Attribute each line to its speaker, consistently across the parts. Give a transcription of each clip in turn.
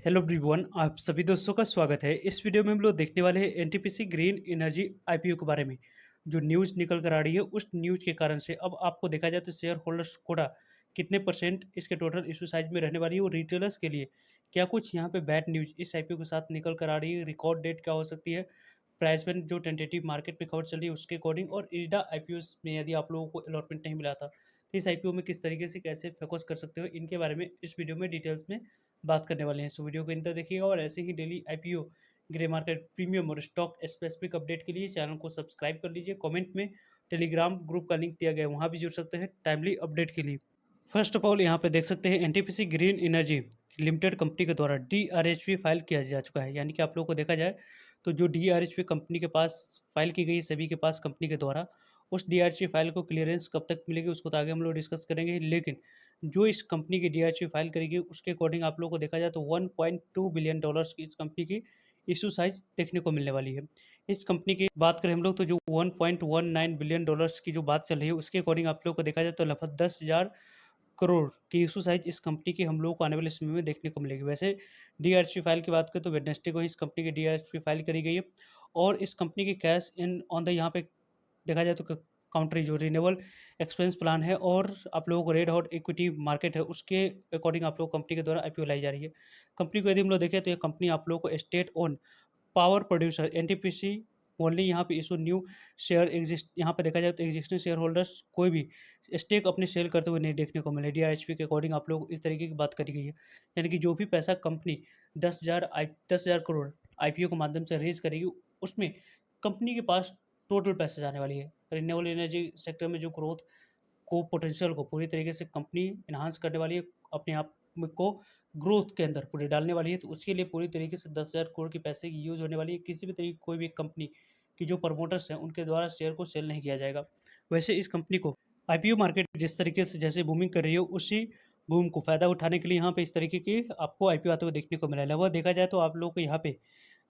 Speaker 1: Hello everyone, आप सभी दोस्तों का स्वागत है। इस वीडियो में हम लोग देखने वाले हैं एनटीपीसी ग्रीन एनर्जी आईपीओ के बारे में। जो न्यूज़ निकल कर आ रही है, उस न्यूज़ के कारण से अब आपको देखा जाए तो शेयर होल्डर्स कोटा कितने परसेंट इसके टोटल इशू साइज में रहने वाली है और रिटेलर्स के लिए क्या कुछ यहाँ पे बैड न्यूज़ इस आईपीओ के साथ निकल कर आ रही है। रिकॉर्ड डेट क्या हो सकती है, प्राइस में जो टेंटेटिव मार्केट में खबर चल रही है उसके अकॉर्डिंग, और इल्डा आईपीओस में यदि आप लोगों को अलॉटमेंट नहीं मिला था तो इस आईपीओ में किस तरीके से कैसे फोकस कर सकते हो, इनके बारे में इस वीडियो में डिटेल्स में बात करने वाले हैं। सो वीडियो को अंत तक देखिएगा और ऐसे ही daily IPO, grey market, premium और स्टॉक स्पेसिफिक अपडेट के लिए चैनल को सब्सक्राइब कर लीजिए। कमेंट में टेलीग्राम ग्रुप का लिंक दिया गया है, वहाँ भी जुड़ सकते हैं टाइमली अपडेट के लिए। फर्स्ट ऑफ ऑल यहाँ पे देख सकते हैं NTPC green energy limited company के द्वारा डीआरएचपी फाइल किया जा चुका है। यानी कि आप लोगों को देखा जाए तो जो डीआरएचपी कंपनी के पास फाइल की गई है, सभी के पास कंपनी के द्वारा, उस डीआरएचपी फाइल को क्लियरेंस कब तक मिलेगी उसको तो आगे हम लोग डिस्कस करेंगे। लेकिन जो इस कंपनी की डीआरएचपी फाइल करेगी उसके अकॉर्डिंग आप लोगों को देखा जाए तो 1.2 बिलियन डॉलर्स की इस कंपनी की इशू साइज देखने को मिलने वाली है। इस कंपनी की बात करें हम लोग तो जो 1.19 बिलियन डॉलर्स की जो बात चल रही है उसके अकॉर्डिंग आप लोग को देखा जाए तो लगभग 10,000 करोड़ की इशू साइज इस कंपनी की हम लोगों को आने वाले समय में देखने को मिलेगी। वैसे डीआरएचपी फाइल की बात करें तो वेडनेसडे को ही इस कंपनी की डीआरएचपी फाइल करी गई है और इस कंपनी की कैश इन ऑन द यहाँ पे देखा जाए तो काउंट्री जो रिन्यूएबल एक्सपेंस प्लान है और आप लोगों को रेड हॉट इक्विटी मार्केट है उसके अकॉर्डिंग आप लोग कंपनी के द्वारा आईपीओ लाई जा रही है। कंपनी को यदि हम लोग देखें तो ये कंपनी आप लोगों को state own power producer NTPC only यहाँ पे इशू न्यू शेयर एग्जिस्ट, यहाँ पे देखा जाए तो एग्जिस्टिंग शेयर होल्डर्स कोई भी स्टेक अपने सेल करते हुए नहीं देखने को मिले। डीआरएचपी के अकॉर्डिंग आप लोग इस तरीके की बात करी गई है। यानी कि जो भी पैसा कंपनी 10,000 करोड़ आईपीओ के माध्यम से रेज करेगी उसमें कंपनी के पास टोटल पैसे जाने वाली है। रिन्यूएबल एनर्जी सेक्टर में जो ग्रोथ को पोटेंशियल को पूरी तरीके से कंपनी एनहांस करने वाली है, अपने आप में को ग्रोथ के अंदर पूरी डालने वाली है, तो उसके लिए पूरी तरीके से 10,000 करोड़ के पैसे की यूज़ होने वाली है। किसी भी तरीके कोई भी कंपनी की जो प्रमोटर्स हैं उनके द्वारा शेयर को सेल नहीं किया जाएगा। वैसे इस कंपनी को आईपीओ मार्केट जिस तरीके से जैसे बूमिंग कर रही है उसी बूम को फ़ायदा उठाने के लिए यहाँ पे इस तरीके के आपको आईपीओ आते हुए देखने को मिला है। लगभग देखा जाए तो आप लोगों को यहाँ पे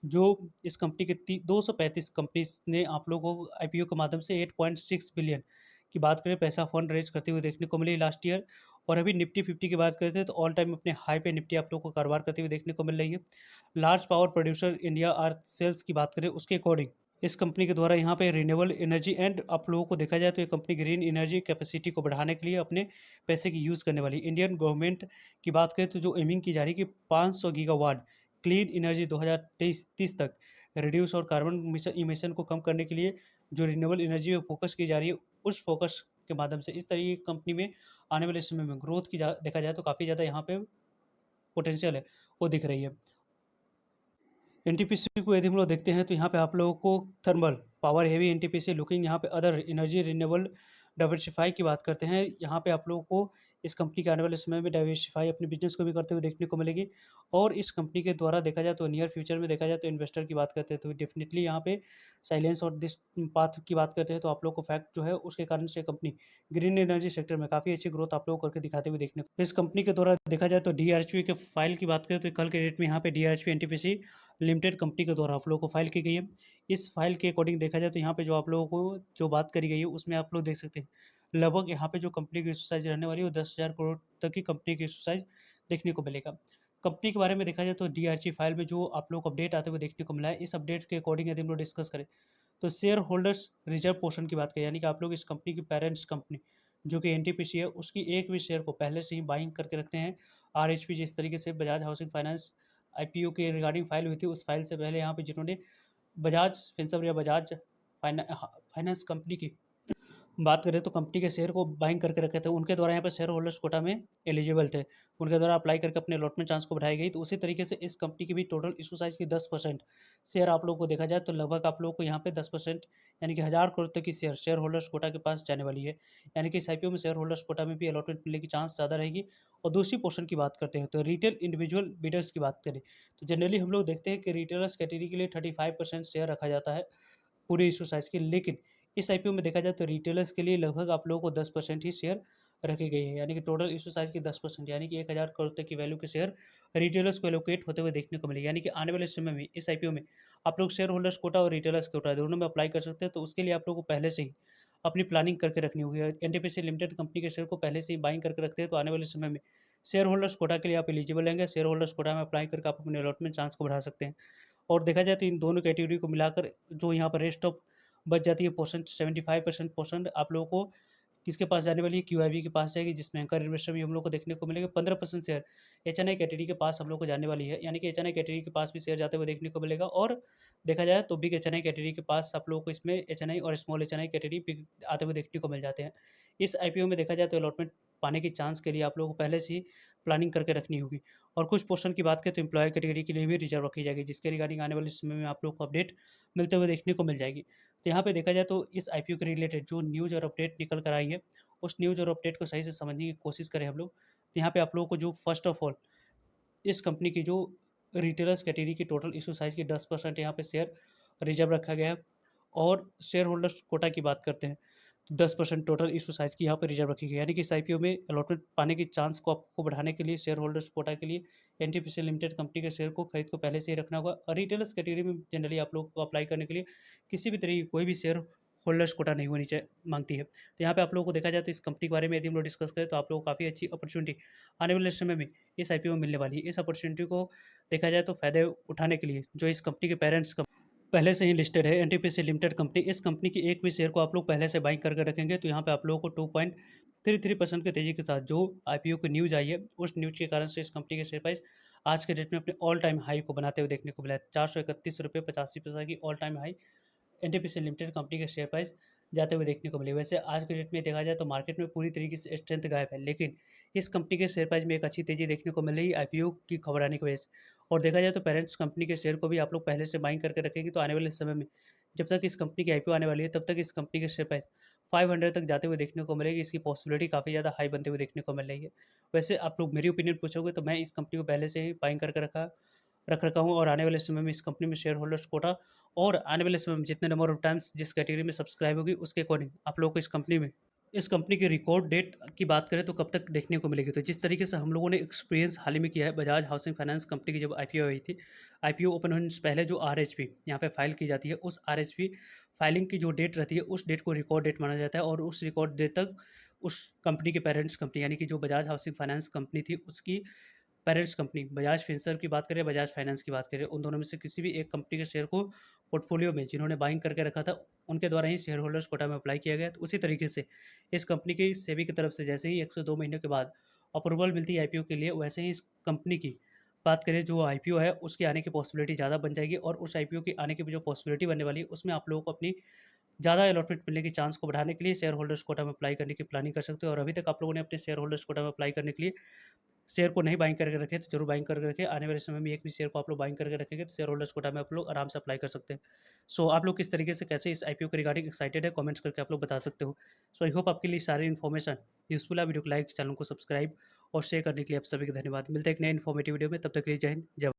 Speaker 1: जो इस कंपनी के 235 कंपनीज ने आप लोगों को आईपीओ के माध्यम से 8.6 बिलियन की बात करें पैसा फंड रेज करते हुए देखने को मिली लास्ट ईयर। और अभी निफ्टी 50 की बात करते हैं तो ऑल टाइम अपने हाई पे निफ्टी आप लोगों को कारोबार करते हुए देखने को मिल रही है। Large power producer India are sales की बात करें उसके अकॉर्डिंग इस कंपनी के द्वारा यहाँ पे रिन्यूएबल एनर्जी एंड आप लोगों को देखा जाए तो ये कंपनी ग्रीन एनर्जी कैपेसिटी को बढ़ाने के लिए अपने पैसे की यूज़ करने वाली। इंडियन गवर्नमेंट की बात करें तो जो एमिंग की जा रही है कि 500 गीगावाट क्लीन एनर्जी 2023-30 तक रिड्यूस और कार्बन इमिशन को कम करने के लिए जो रिन्यूएबल एनर्जी पे फोकस की जा रही है, उस फोकस के माध्यम से इस तरीके की कंपनी में आने वाले समय में ग्रोथ की देखा जाए तो काफ़ी ज़्यादा यहाँ पे पोटेंशियल है, वो दिख रही है। एनटीपीसी को यदि हम लोग देखते हैं तो यहाँ पे आप लोगों को thermal power heavy NTPC looking यहाँ पे अदर एनर्जी रिन्यूएबल डाइवर्सिफाई की बात करते हैं। यहाँ पे आप लोगों को इस कंपनी के आने वाले समय में डाइवर्सिफाई अपने बिजनेस को भी करते हुए देखने को मिलेगी। और इस कंपनी के द्वारा देखा जाए तो नियर फ्यूचर में देखा जाए तो इन्वेस्टर की बात करते हैं तो डेफिनेटली यहाँ पे साइलेंस और दिस पाथ की बात करते हैं तो आप लोग को फैक्ट जो है उसके कारण से कंपनी ग्रीन एनर्जी सेक्टर में काफ़ी अच्छी ग्रोथ आप लोग को करके दिखाते हुए देखने को। इस कंपनी के द्वारा देखा जाए तो डीआरएचपी के फाइल की बात करें तो कल के डेट में यहाँ पे डीआरएचपी एनटीपीसी लिमिटेड कंपनी के द्वारा आप लोगों को फाइल की गई है। इस फाइल के अकॉर्डिंग देखा जाए तो यहाँ पे जो आप लोगों को जो बात करी गई है उसमें आप लोग देख सकते हैं लगभग यहाँ पे जो कंपनी की इशू साइज रहने वाली है वो 10,000 करोड़ तक की कंपनी की इशू साइज देखने को मिलेगा। कंपनी के बारे में देखा जाए तो डीआरजी फाइल में जो आप लोग को अपडेट आते हुए देखने को मिला है, इस अपडेट के अकॉर्डिंग यदि हम लोग डिस्कस करें तो शेयर होल्डर्स रिजर्व पोर्शन की बात करें, यानी कि आप लोग इस कंपनी की पेरेंट्स कंपनी जो कि एनटीपीसी है उसकी एक भी शेयर को पहले से ही बाइंग करके रखते हैं। आरएचपी जिस तरीके से बजाज हाउसिंग फाइनेंस आईपीओ के रिगार्डिंग फाइल हुई थी उस फाइल से पहले यहाँ पे जिन्होंने बजाज फिनसर्व या बजाज फाइनेंस कंपनी की बात करें तो कंपनी के शेयर को बाइंग करके रखे थे, उनके द्वारा यहाँ पे शेयर होल्डर्स कोटा में एलिजिबल थे, उनके द्वारा अप्लाई करके अपने अलॉटमेंट चांस को बढ़ाई गई। तो उसी तरीके से इस कंपनी की भी टोटल इशू साइज की 10% शेयर आप लोगों को देखा जाए तो लगभग आप लोगों को यहाँ पे 10% यानी कि 1,000 करोड़ तक की शेयर होल्डर्स कोटा के पास जाने वाली है। यानी कि इस आईपीओ में शेयर होल्डर्स कोटा में भी अलॉटमेंट मिलने की चांस ज़्यादा रहेगी। और दूसरी पोर्शन की बात करते हैं तो रिटेल इंडिविजुअल बिडर्स की बात करें तो जनरली हम लोग देखते हैं कि रिटेलर्स कैटेगरी के लिए 35% शेयर रखा जाता है पूरे इशू साइज़ के। लेकिन इस आईपीओ में देखा जाए तो रिटेलर्स के लिए लगभग आप लोगों को 10% ही शेयर रखे गए हैं, यानी कि टोटल इशू साइज़ की 10% यानी कि 1,000 करोड़ तक की वैल्यू के शेयर रिटेलर्स को एलोकेट होते हुए देखने को मिले। यानी कि आने वाले समय में इस आईपीओ में आप लोग शेयर होल्डर्स कोटा और रिटेलर्स कोटा दोनों में अप्लाई कर सकते हैं। तो उसके लिए आप लोगों को पहले से ही अपनी प्लानिंग करके रखनी होगी। एनटीपीसी लिमिटेड कंपनी के शेयर को पहले से ही बाइंग करके रखते हैं तो आने वाले समय में शेयर होल्डर्स कोटा के लिए आप एलिजिबल रहेंगे। शेयर होल्डर्स कोटा में अप्लाई करके आप अपने अलॉटमेंट चांस को बढ़ा सकते हैं। और देखा जाए तो इन दोनों कैटेगरी को मिलाकर जो यहाँ पर रेस्ट ऑफ बच जाती है परसेंट 75% परसेंट आप लोगों को किसके पास जाने वाली है? क्यूआईबी के पास जाएगी, जिसमें एंकर इन्वेस्टर भी हम लोग को देखने को मिलेंगे। 15% शेयर एचएनआई कैटेगरी के पास हम लोग को जाने वाली है, यानी कि एचएनआई कैटेगरी के पास भी शेयर जाते हुए देखने को मिलेगा। और देखा जाए तो बिग एचएनआई कैटेगरी के पास आप लोगों को इसमें एचएनआई और स्मॉल एचएनआई कैटेगरी बिग आते हुए देखने को मिल जाते हैं। इस आईपीओ में देखा जाए तो अलॉटमेंट पाने की चांस के लिए आप लोगों को पहले से ही प्लानिंग करके रखनी होगी। और कुछ पोर्शन की बात करें तो एम्प्लॉय कैटेगरी के लिए भी रिजर्व रखी जाएगी, जिसके रिगार्डिंग आने वाले समय में आप लोग को अपडेट मिलते हुए देखने को मिल जाएगी। तो यहाँ पे देखा जाए तो इस आईपीओ के रिलेटेड जो न्यूज़ और अपडेट निकल कर आई है, उस न्यूज़ और अपडेट को सही से समझने की कोशिश करें हम लोग। तो यहाँ पे आप लोगों को जो फर्स्ट ऑफ ऑल इस कंपनी की जो रिटेलर्स कैटेगरी की टोटल इशू साइज़ की 10% यहाँ पे शेयर रिजर्व रखा गया है। और शेयर होल्डर्स कोटा की बात करते हैं, तो 10% टोटल इशू साइज़ की यहाँ पे रिजर्व रखी गई है। यानी कि इस आईपीओ में अलॉटमेंट पाने की चांस को आपको बढ़ाने के लिए शेयर होल्डर्स कोटा के लिए एनटीपीसी लिमिटेड कंपनी के शेयर को खरीद को पहले से ही रखना होगा। और रिटेलर्स कैटेगरी में जनरली आप लोग को अप्लाई करने के लिए किसी भी तरह की कोई भी शेयर होल्डर्स कोटा नहीं होनी चाहिए माँगती है। तो यहाँ पे आप लोगों को देखा जाए तो इस कंपनी के बारे में यदि हम लोग डिस्कस करें तो आप लोगों को काफ़ी अच्छी अपॉर्चुनिटी आने वाले समय में इस आईपीओ में मिलने वाली है। इस अपॉर्चुनिटी को देखा जाए तो फ़ायदे उठाने के लिए जो इस कंपनी के पेरेंट्स पहले से ही लिस्टेड है एनटीपीसी लिमिटेड कंपनी, इस कंपनी की एक भी शेयर को आप लोग पहले से बाइंग करके रखेंगे तो यहाँ पे आप लोगों को 2.33% की तेज़ी के साथ जो आईपीओ की न्यूज़ आई है, उस न्यूज़ के कारण से इस कंपनी के शेयर प्राइस आज के डेट में अपने ऑल टाइम हाई को बनाते हुए देखने को मिला है। 431 रुपये 85 पैसा की all time high NTPC limited company के शेयर प्राइस जाते हुए देखने को मिले। वैसे आज के डेट में देखा जाए तो मार्केट में पूरी तरीके से स्ट्रेंथ गायब है, लेकिन इस कंपनी के शेयर प्राइस में एक अच्छी तेज़ी देखने को मिल रही है आईपीओ की खबर आने की वजह से। और देखा जाए तो पेरेंट्स कंपनी के शेयर को भी आप लोग पहले से बाइंग करके रखेंगे तो आने वाले समय में जब तक इस कंपनी की आईपीओ आने वाली है तब तक इस कंपनी के शेयर प्राइस 500 तक जाते हुए देखने को मिलेगी। इसकी पॉसिबिलिटी काफ़ी ज़्यादा हाई बनते हुए देखने को मिल रही है। वैसे आप लोग मेरी ओपिनियन पूछोगे तो मैं इस कंपनी को पहले से ही बाइंग करके रख रखा हूँ। और आने वाले समय में इस कंपनी में शेयर होल्डर्स कोटा और आने वाले समय में जितने नंबर ऑफ टाइम्स जिस कैटेगरी में सब्सक्राइब होगी उसके अकॉर्डिंग आप लोगों को इस कंपनी की रिकॉर्ड डेट की बात करें तो कब तक देखने को मिलेगी। तो जिस तरीके से हम लोगों ने एक्सपीरियंस हाल ही में किया है बजाज हाउसिंग फाइनेंस कंपनी की जब आईपीओ आई थी, आईपीओ ओपन होने से पहले जो आरएचपी यहाँ पे फाइल की जाती है, उस आरएचपी फाइलिंग की जो डेट रहती है उस डेट को रिकॉर्ड डेट माना जाता है। और उस रिकॉर्ड डेट तक उस कंपनी के पेरेंट्स कंपनी यानी कि जो बजाज हाउसिंग फाइनेंस कंपनी थी उसकी पेरेंट्स कंपनी बजाज फिनसर्व की बात करें, बजाज फाइनेंस की बात करें, उन दोनों में से किसी भी एक कंपनी के शेयर को पोर्टफोलियो में जिन्होंने बाइंग करके रखा था, उनके द्वारा ही शेयर होल्डर्स कोटा में अप्लाई किया गया। तो उसी तरीके से इस कंपनी की सेबी की तरफ से जैसे ही 102 महीने के बाद अप्रूवल मिलती है आईपीओ के लिए, वैसे ही इस कंपनी की बात करें जो आईपीओ है उसके आने की पॉसिबिलिटी ज़्यादा बन जाएगी। और उस आईपीओ की आने की जो पॉसिबिलिटी बनने वाली है उसमें आप लोगों को अपनी ज़्यादा अलॉटमेंट मिलने की चांस को बढ़ाने के लिए शेयर होल्डर्स कोटा में अप्लाई करने की प्लानिंग कर सकते हो। और अभी तक आप लोगों ने अपने शेयर होल्डर्स कोटा में अप्लाई करने के लिए शेयर को नहीं बाइंग करके रखे तो जरूर बाइंग करके रखें। आने वाले समय में एक भी शेयर को आप लोग बाइंग करके रखेंगे तो शेयर होल्डर्स कोटा में आप लोग आराम से अप्लाई कर सकते हैं। सो आप लोग किस तरीके से कैसे इस आईपीओ के रिगार्डिंग एक्साइटेड है कमेंट्स करके आप लोग बता सकते हो। सो आई होप आपके लिए सारी इन्फॉर्मेशन यूजफुल है। वीडियो को लाइक, चैनल को सब्सक्राइब और शेयर करने के लिए आप सभी का धन्यवाद। मिलते हैं एक नए इन्फॉर्मेटिव वीडियो में, तब तक के लिए जय हिंद, जय भारत।